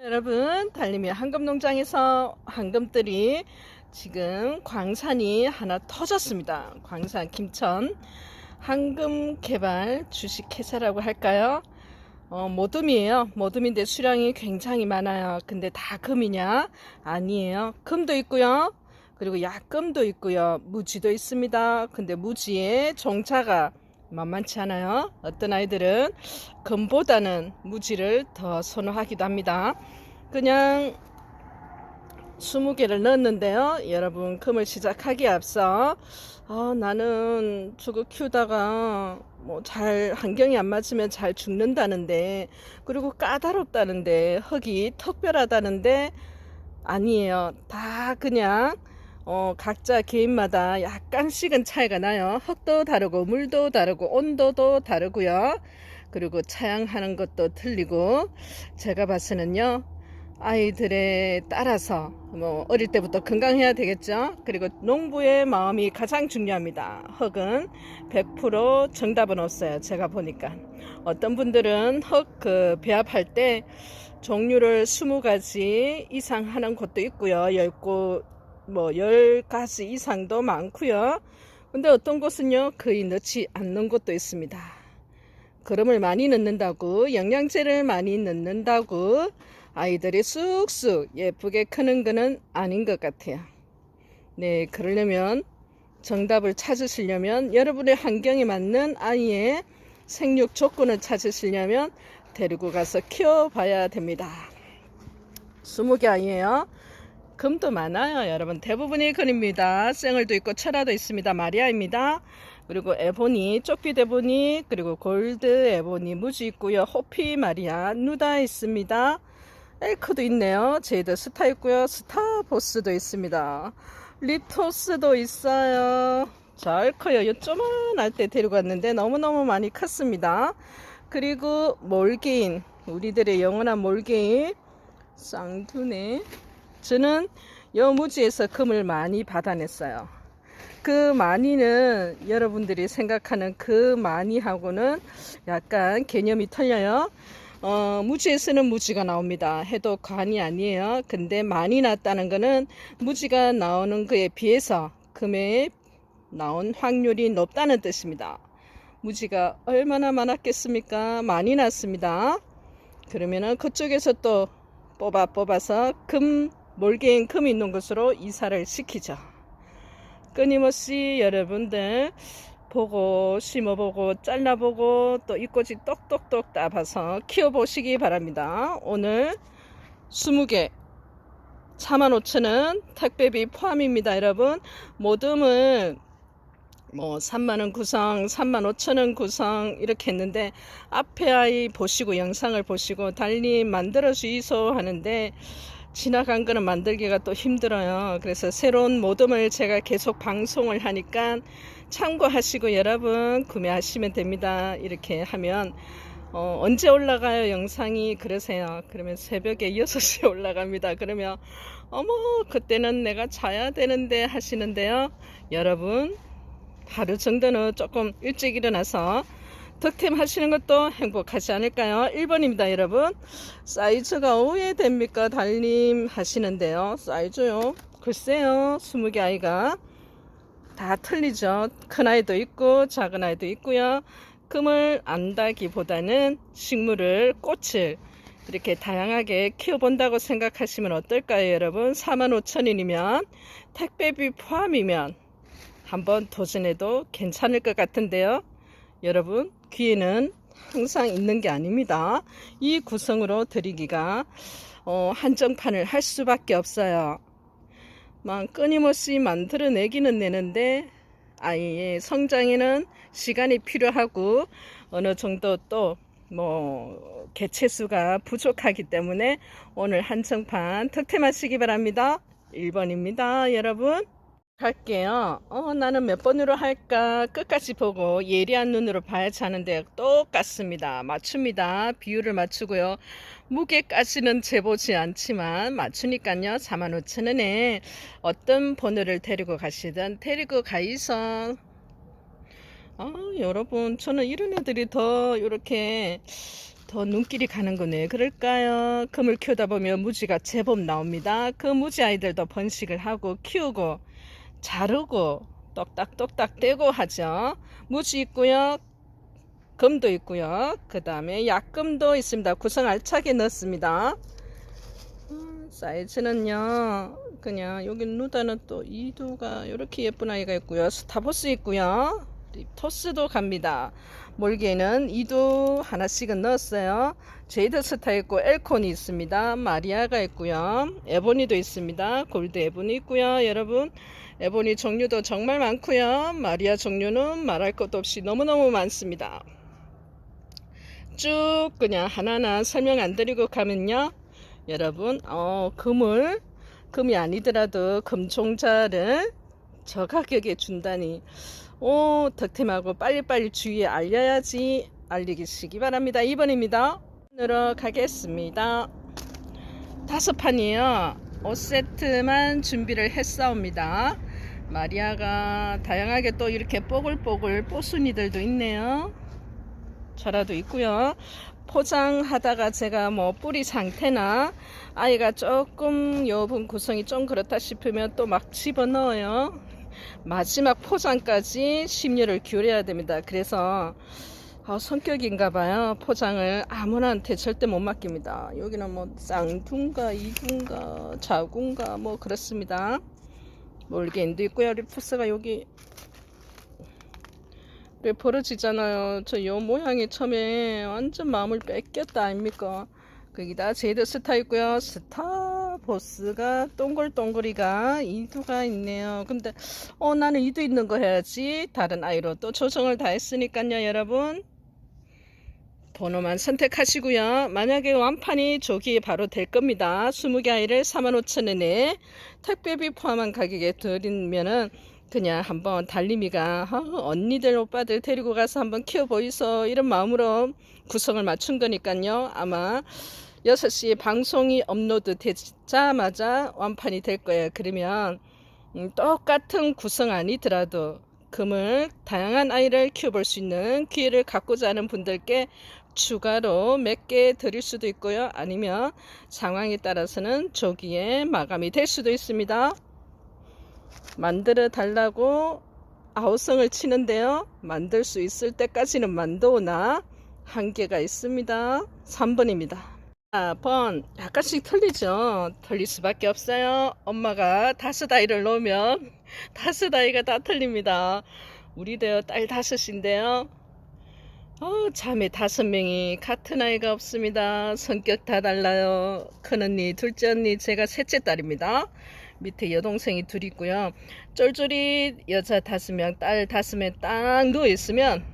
여러분, 달님이 황금농장에서 황금들이 지금 광산이 하나 터졌습니다. 광산 김천 황금개발 주식회사라고 할까요? 모둠이에요. 모둠인데 수량이 굉장히 많아요. 근데 다 금이냐? 아니에요. 금도 있고요. 그리고 약금도 있고요. 무지도 있습니다. 근데 무지의 종자가 만만치 않아요. 어떤 아이들은 금보다는 무지를 더 선호하기도 합니다. 그냥 20개를 넣었는데요. 여러분, 금을 시작하기에 앞서 나는 저거 키우다가 뭐 잘 환경이 안 맞으면 잘 죽는다는데, 그리고 까다롭다는데, 흙이 특별하다는데, 아니에요. 다 그냥 각자 개인마다 약간씩은 차이가 나요. 흙도 다르고 물도 다르고 온도도 다르고요. 그리고 차양하는 것도 틀리고, 제가 봐서는요, 아이들에 따라서 뭐 어릴 때부터 건강해야 되겠죠. 그리고 농부의 마음이 가장 중요합니다. 흙은 100% 정답은 없어요. 제가 보니까 어떤 분들은 흙 배합할 때 종류를 20가지 이상 하는 곳도 있고요. 10가지 이상도 많고요. 근데 어떤 곳은요 거의 넣지 않는 곳도 있습니다. 거름을 많이 넣는다고, 영양제를 많이 넣는다고 아이들이 쑥쑥 예쁘게 크는 거는 아닌 것 같아요. 네, 그러려면, 정답을 찾으시려면, 여러분의 환경에 맞는 아이의 생육 조건을 찾으시려면 데리고 가서 키워봐야 됩니다. 20개 아이예요. 금도 많아요. 여러분, 대부분이 금입니다. 생얼도 있고 철화도 있습니다. 마리아입니다. 그리고 에보니, 쪽빛 에보니, 그리고 골드 에보니 무지 있고요. 호피 마리아, 누다 있습니다. 엘크도 있네요. 제이드 스타 있고요. 스타보스도 있습니다. 리토스도 있어요. 잘 커요. 요조만할 때 데리고 왔는데 너무너무 많이 컸습니다. 그리고 몰개인, 우리들의 영원한 몰개인 쌍두네. 저는 여무지에서 금을 많이 받아냈어요. 그 많이는 여러분들이 생각하는 그 많이하고는 약간 개념이 틀려요. 무지에서는 무지가 나옵니다. 해도 관이 아니에요. 근데 많이 났다는 거는 무지가 나오는 거에 비해서 금에 나온 확률이 높다는 뜻입니다. 무지가 얼마나 많았겠습니까? 많이 났습니다. 그러면은 그쪽에서 또 뽑아서 몰개인 금 있는 곳으로 이사를 시키죠. 끊임없이 여러분들 보고 심어보고 잘라보고 또 잎꽂이 똑똑똑 따봐서 키워보시기 바랍니다. 오늘 20개 45,000원 택배비 포함입니다. 여러분, 모둠은 뭐 3만원 구성, 35,000원 구성 이렇게 했는데, 앞에 아이 보시고 영상을 보시고 달리 만들어 주이소 하는데 지나간 거는 만들기가 또 힘들어요. 그래서 새로운 모둠을 제가 계속 방송을 하니까 참고하시고 여러분 구매하시면 됩니다. 이렇게 하면 언제 올라가요 영상이? 그러세요. 그러면 새벽에 6시에 올라갑니다. 그러면 어머 그때는 내가 자야 되는데 하시는데요. 여러분 하루 정도는 조금 일찍 일어나서 득템 하시는 것도 행복하지 않을까요? 1번입니다. 여러분, 사이즈가 오해됩니까? 달님 하시는데요. 사이즈요? 글쎄요. 20개 아이가 다 틀리죠. 큰 아이도 있고 작은 아이도 있고요. 금을 안다기보다는 식물을, 꽃을 이렇게 다양하게 키워본다고 생각하시면 어떨까요? 여러분, 45,000원이면 택배비 포함이면 한번 도전해도 괜찮을 것 같은데요. 여러분, 기회는 항상 있는 게 아닙니다. 이 구성으로 드리기가 한정판을 할 수밖에 없어요. 막 끊임없이 만들어내기는 내는데 아이의 성장에는 시간이 필요하고 어느 정도 또 개체수가 부족하기 때문에 오늘 한정판 득템하시기 바랍니다. 1번입니다. 여러분. 갈게요. 나는 몇 번으로 할까? 끝까지 보고 예리한 눈으로 봐야지 하는데 똑같습니다. 맞춥니다. 비율을 맞추고요. 무게까지는 재보지 않지만 맞추니까요. 45,000원에 어떤 번호를 데리고 가시든 데리고 가이소. 여러분, 저는 이런 애들이 더 이렇게 더 눈길이 가는 건 왜 그럴까요? 금을 키우다 보면 무지가 제법 나옵니다. 그 무지 아이들도 번식을 하고 키우고 자르고 똑딱똑딱 떼고 하죠. 무지 있고요. 금도 있고요. 그 다음에 약금도 있습니다. 구성 알차게 넣습니다. 사이즈는요, 그냥 여기 누다는 또 이두가 이렇게 예쁜 아이가 있고요. 스타보스 있고요. 립토스도 갑니다. 몰개는 이두 하나씩은 넣었어요. 제이드 스타 있고 엘콘이 있습니다. 마리아가 있고요. 에보니도 있습니다. 골드 에보니 있고요. 여러분, 에보니 종류도 정말 많고요. 마리아 종류는 말할 것도 없이 너무너무 많습니다. 쭉 그냥 하나하나 설명 안 드리고 가면요, 여러분, 금이 아니더라도 금종자를 저 가격에 준다니, 덕템하고 빨리빨리 주위에 알리시기 바랍니다. 2번입니다. 으로 가겠습니다. 5판이에요. 5세트만 준비를 했사옵니다. 마리아가 다양하게 또 이렇게 뽀글뽀글 뽀순이들도 있네요. 절화도 있고요. 포장하다가 제가 뭐 뿌리 상태나 아이가 조금 여분 구성이 좀 그렇다 싶으면 또 막 집어넣어요. 마지막 포장까지 심려를 기울여야 됩니다. 그래서 성격인가 봐요. 포장을 아무나한테 절대 못 맡깁니다. 여기는 뭐 쌍둥가, 이둥가, 자군가 뭐 그렇습니다. 몰개인도 있고요. 리푸스가 여기 왜 벌어지잖아요. 저 요 모양이 처음에 완전 마음을 뺏겼다 아닙니까? 거기다 제이드 스타 있고요. 스타 보스가 동글동글이가 이두가 있네요. 근데 나는 이두 있는 거 해야지. 다른 아이로 또 조정을 다 했으니까요. 여러분, 번호만 선택하시고요. 만약에 완판이 조기에 바로 될 겁니다. 20개 아이를 45,000원에 택배비 포함한 가격에 드리면은 그냥 한번 달림이가 언니들 오빠들 데리고 가서 한번 키워보이소 이런 마음으로 구성을 맞춘 거니까요. 아마 6시에 방송이 업로드 되자마자 완판이 될 거예요. 그러면 똑같은 구성 아니더라도 금을 다양한 아이를 키워볼 수 있는 기회를 갖고자 하는 분들께 추가로 몇 개 드릴 수도 있고요. 아니면 상황에 따라서는 조기에 마감이 될 수도 있습니다. 만들어 달라고 아우성을 치는데요. 만들 수 있을 때까지는 만들어오나 한계가 있습니다. 3번입니다. 4번 약간씩 틀리죠. 틀릴 수밖에 없어요. 엄마가 5아이를 놓으면 5아이가 다 틀립니다. 우리도요, 딸 5인데요. 자매 5명이 같은 아이가 없습니다. 성격 다 달라요. 큰언니, 둘째 언니, 제가 셋째 딸입니다. 밑에 여동생이 둘 있고요. 쫄쫄이 여자 5명, 딸 5명 딱 누워있으면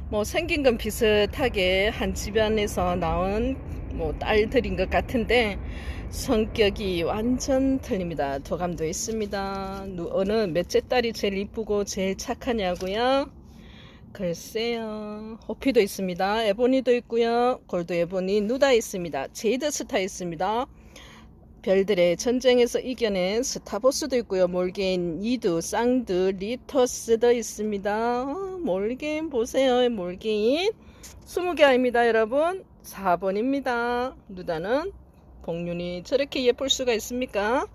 뭐 생긴 건 비슷하게 한 집안에서 나온 뭐 딸들인 것 같은데 성격이 완전 틀립니다. 도감도 있습니다. 어느 몇째 딸이 제일 이쁘고 제일 착하냐고요? 글쎄요. 호피도 있습니다. 에보니도 있고요. 골드 에보니, 누다 있습니다. 제이드 스타 있습니다. 별들의 전쟁에서 이겨낸 스타보스도 있고요. 몰개인, 이두, 쌍두, 리터스도 있습니다. 몰개인 보세요. 몰개인 20개 아닙니다. 여러분, 4번입니다. 누다는 복륜이 저렇게 예쁠 수가 있습니까?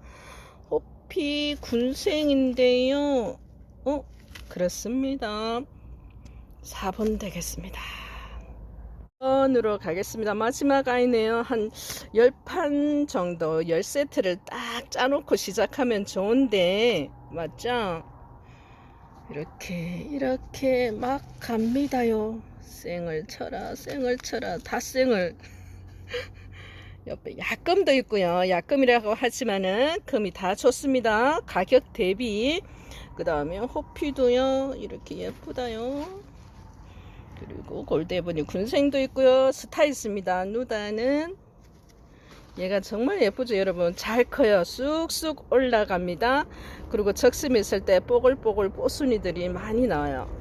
호피 군생인데요. 그렇습니다. 4번 되겠습니다. 4번으로 가겠습니다. 마지막 아이네요. 한 10판 정도 10세트를 딱 짜놓고 시작하면 좋은데 맞죠? 이렇게 막 갑니다요. 쌩을 쳐라 다 쌩을. 옆에 약금도 있고요. 약금이라고 하지만은 금이 다 좋습니다. 가격 대비. 그 다음에 호피도요, 이렇게 예쁘다요. 그리고 골드에보니 군생도 있고요. 스타 있습니다. 누다는 얘가 정말 예쁘죠. 여러분, 잘 커요. 쑥쑥 올라갑니다. 그리고 적심했을 때 뽀글뽀글 뽀순이들이 많이 나와요.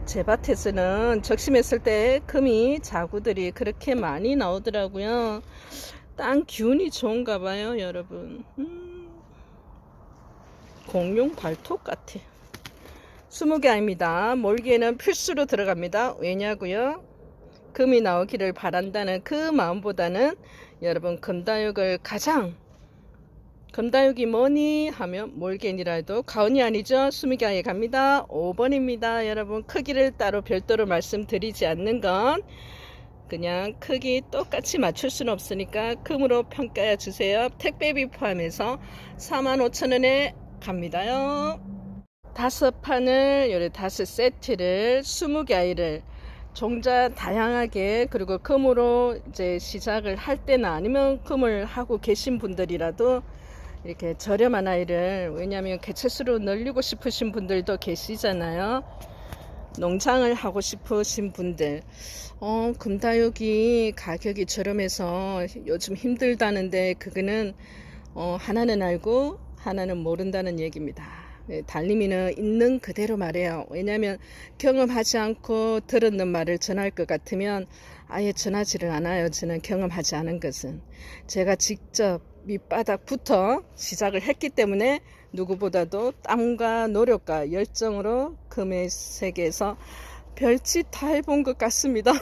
제 밭에서는 적심했을 때 금이 자구들이 그렇게 많이 나오더라고요. 땅 기운이 좋은가 봐요. 여러분, 공룡 발톱 같아. 20개 아닙니다. 몰개는 필수로 들어갑니다. 왜냐고요? 금이 나오기를 바란다는 그 마음보다는 여러분 금다육이 뭐니 하면 몰겐이라도 가온이 아니죠. 수미가에 갑니다. 5번입니다. 여러분 크기를 따로 별도로 말씀드리지 않는 건 그냥 크기 똑같이 맞출 수는 없으니까 금으로 평가해 주세요. 택배비 포함해서 45,000원에 갑니다요. 5판을 요래 5세트를 20개를 종자 다양하게 그리고 금으로 이제 시작을 할 때나 아니면 금을 하고 계신 분들이라도 이렇게 저렴한 아이를, 왜냐하면 개체수로 늘리고 싶으신 분들도 계시잖아요. 농장을 하고 싶으신 분들, 금다육이 가격이 저렴해서 요즘 힘들다는데 그거는 하나는 알고 하나는 모른다는 얘기입니다. 달님이는 있는 그대로 말해요. 왜냐하면 경험하지 않고 들었는 말을 전할 것 같으면 아예 전하지를 않아요. 저는 경험하지 않은 것은. 제가 직접 밑바닥부터 시작을 했기 때문에 누구보다도 땀과 노력과 열정으로 금의 세계에서 별짓 다 해본 것 같습니다.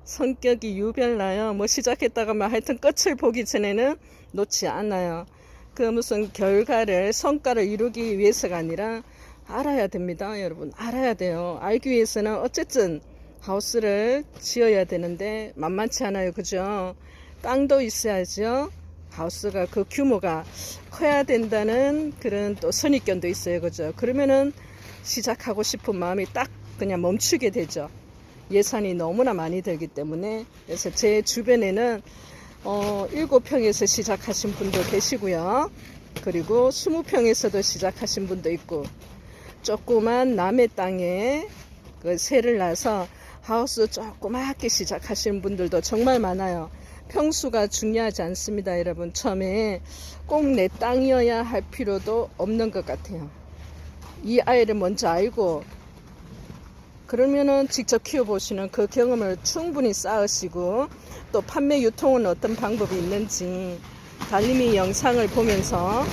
성격이 유별나요. 뭐 시작했다가 막 하여튼 끝을 보기 전에는 놓지 않아요. 그 무슨 결과를, 성과를 이루기 위해서가 아니라 알아야 됩니다. 여러분 알아야 돼요. 알기 위해서는 어쨌든 하우스를 지어야 되는데 만만치 않아요. 그죠? 땅도 있어야죠. 하우스가 그 규모가 커야 된다는 그런 또 선입견도 있어요. 그죠? 그러면은 시작하고 싶은 마음이 딱 그냥 멈추게 되죠. 예산이 너무나 많이 들기 때문에. 그래서 제 주변에는 7평에서 시작하신 분도 계시고요. 그리고 20평에서도 시작하신 분도 있고, 조그만 남의 땅에 그 새를 놔서 하우스 조그맣게 시작하시는 분들도 정말 많아요. 평수가 중요하지 않습니다. 여러분 처음에 꼭 내 땅이어야 할 필요도 없는 것 같아요. 이 아이를 먼저 알고 그러면은 직접 키워보시는 그 경험을 충분히 쌓으시고, 또 판매 유통은 어떤 방법이 있는지 달님이 영상을 보면서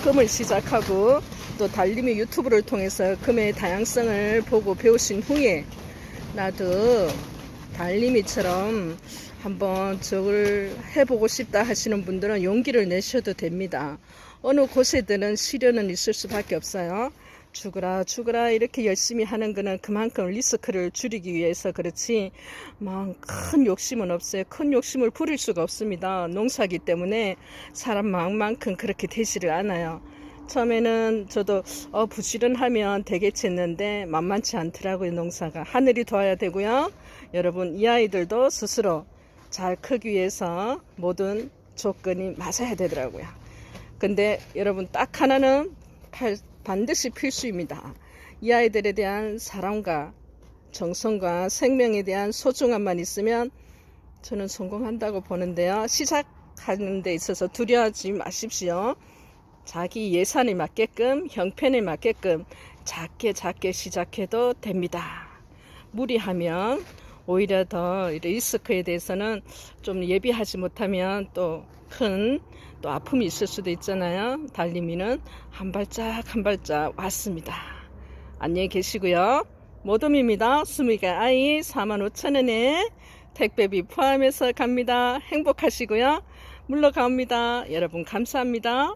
금을 시작하고 또 달님이 유튜브를 통해서 금의 다양성을 보고 배우신 후에 나도 달님이처럼 한번 저걸 해보고 싶다 하시는 분들은 용기를 내셔도 됩니다. 어느 곳에들은 시련은 있을 수밖에 없어요. 죽으라 이렇게 열심히 하는 거는 그만큼 리스크를 줄이기 위해서 그렇지 막 큰 욕심은 없어요. 큰 욕심을 부릴 수가 없습니다. 농사기 때문에 사람 마음만큼 그렇게 되지를 않아요. 처음에는 저도 부지런하면 되겠지 했는데 만만치 않더라고요. 농사가 하늘이 도와야 되고요. 여러분 이 아이들도 스스로 잘 크기 위해서 모든 조건이 맞아야 되더라고요. 근데 여러분 딱 하나는 반드시 필수입니다. 이 아이들에 대한 사랑과 정성과 생명에 대한 소중함만 있으면 저는 성공한다고 보는데요. 시작하는 데 있어서 두려워하지 마십시오. 자기 예산에 맞게끔, 형편에 맞게끔 작게 시작해도 됩니다. 무리하면 오히려 더 리스크에 대해서는 좀 예비하지 못하면 또 큰 아픔이 있을 수도 있잖아요. 달님이는 한 발짝 왔습니다. 안녕히 계시고요. 모둠입니다. 20개 아이 45,000원에 택배비 포함해서 갑니다. 행복하시고요. 물러갑니다. 여러분 감사합니다.